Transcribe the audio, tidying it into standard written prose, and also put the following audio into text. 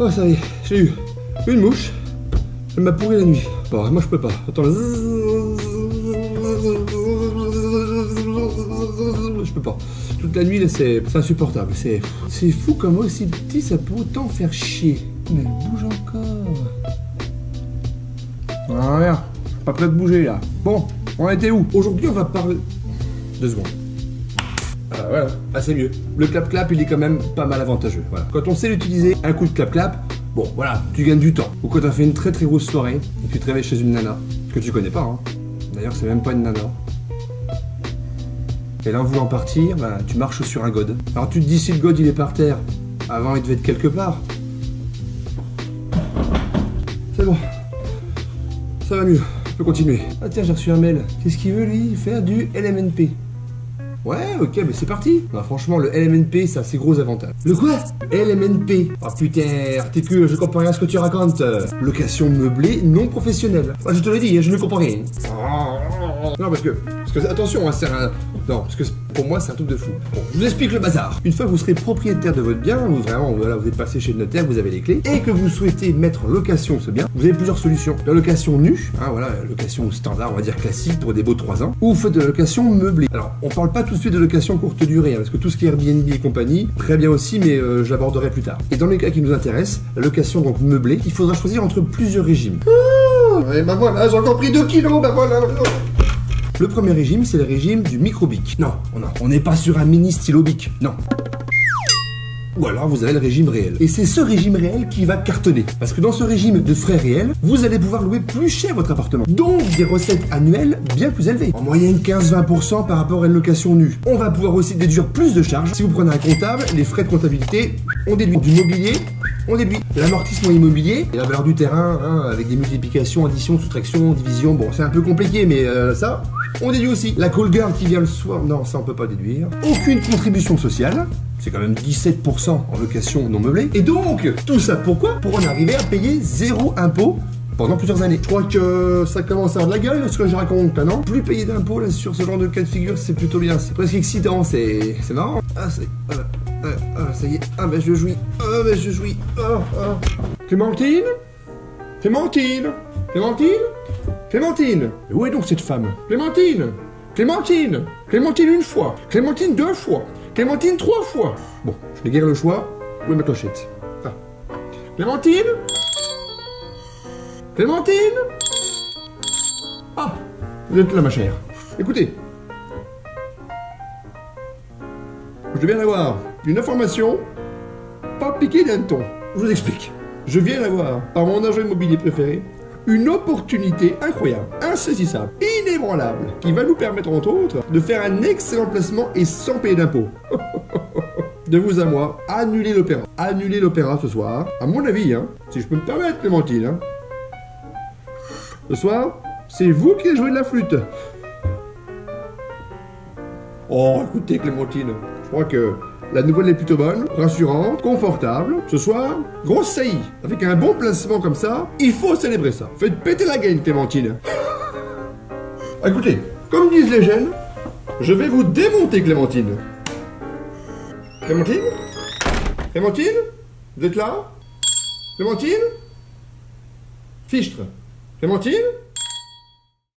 Oh, ça y est, j'ai eu une mouche. Elle m'a pourri la nuit. Bon, moi je peux pas. Attends. Je peux pas. Toute la nuit, là, c'est insupportable. C'est fou comme aussi petit, ça peut autant faire chier. Mais elle bouge encore. Ah, regarde. Pas prêt de bouger, là. Bon, on était où? Aujourd'hui, on va parler... 2 secondes. Ah, voilà. Ah, c'est mieux. Le clap-clap, il est quand même pas mal avantageux. Voilà. Quand on sait l'utiliser, un coup de clap-clap, bon, voilà, tu gagnes du temps. Ou quand t'as fait une très très grosse soirée, et tu te réveilles chez une nana, que tu connais pas, hein. D'ailleurs, c'est même pas une nana. Et là, en voulant partir, bah, tu marches sur un god. Alors tu te dis, si le god il est par terre, avant il devait être quelque part. C'est bon. Ça va mieux. Je peux continuer. Ah tiens, j'ai reçu un mail. Qu'est-ce qu'il veut lui? Faire du LMNP. Ouais, ok, mais c'est parti. Bah, franchement, le LMNP, ça a ses gros avantages. Le quoi? LMNP. Oh putain, articule, je comprends rien à ce que tu racontes. Location meublée non professionnelle. Bah, je te l'ai dit, je ne comprends rien. Non, parce que attention, hein, c'est un... Non, parce que pour moi, c'est un truc de fou. Bon, je vous explique le bazar. Une fois que vous serez propriétaire de votre bien, vous vraiment, voilà, vous êtes passé chez le notaire, vous avez les clés, et que vous souhaitez mettre en location ce bien, vous avez plusieurs solutions. La location nue, hein, voilà, location standard, on va dire classique, pour des baux de 3 ans, ou vous faites de la location meublée. Alors, on parle pas tout de suite de location courte durée, hein, parce que tout ce qui est Airbnb et compagnie, très bien aussi, mais je l'aborderai plus tard. Et dans les cas qui nous intéressent, la location donc meublée, il faudra choisir entre plusieurs régimes. Et ben voilà, j'ai encore pris 2 kilos, ben voilà. Le premier régime, c'est le régime du micro-bic. Non, on n'est pas sur un mini stylo bic, non. Ou alors vous avez le régime réel. Et c'est ce régime réel qui va cartonner. Parce que dans ce régime de frais réels, vous allez pouvoir louer plus cher votre appartement. Donc des recettes annuelles bien plus élevées. En moyenne 15-20% par rapport à une location nue. On va pouvoir aussi déduire plus de charges. Si vous prenez un comptable, les frais de comptabilité, on déduit du mobilier. On déduit l'amortissement immobilier et la valeur du terrain, hein, avec des multiplications, additions, soustractions, divisions. Bon, c'est un peu compliqué, mais ça, on déduit aussi. La call girl qui vient le soir, non, ça on peut pas déduire. Aucune contribution sociale, c'est quand même 17% en location non meublée. Et donc, tout ça pourquoi? Pour en arriver à payer 0 impôt pendant plusieurs années. Je crois que ça commence à avoir de la gueule, ce que je raconte, là, non? Plus payer d'impôts, là, sur ce genre de cas de figure, c'est plutôt bien. C'est presque excitant, c'est marrant. Ah, c'est... ça y est. Ah, ben je jouis. Ah, ben je jouis. Clémentine? Clémentine? Clémentine? Clémentine? Où est donc cette femme? Clémentine? Clémentine? Clémentine 1 fois. Clémentine 2 fois. Clémentine 3 fois. Bon, je n'ai guère le choix. Où est ma clochette? Ah. Clémentine? Clémentine? Ah, vous êtes là, ma chère. Écoutez. Je viens d'avoir une information pas piquée d'un ton. Je vous explique. Je viens d'avoir, par mon agent immobilier préféré, une opportunité incroyable, insaisissable, inébranlable, qui va nous permettre, entre autres, de faire un excellent placement et sans payer d'impôts. De vous à moi, annulez l'opéra. Annulez l'opéra ce soir. À mon avis, hein, si je peux me permettre, Clémentine. Hein. Ce soir, c'est vous qui jouez de la flûte. Oh, écoutez, Clémentine, je crois que la nouvelle est plutôt bonne, rassurante, confortable. Ce soir, grosse saillie. Avec un bon placement comme ça, il faut célébrer ça. Faites péter la gaine, Clémentine. Écoutez, comme disent les jeunes, je vais vous démonter, Clémentine. Clémentine? Clémentine? Vous êtes là? Clémentine? Fichtre. Clémentine?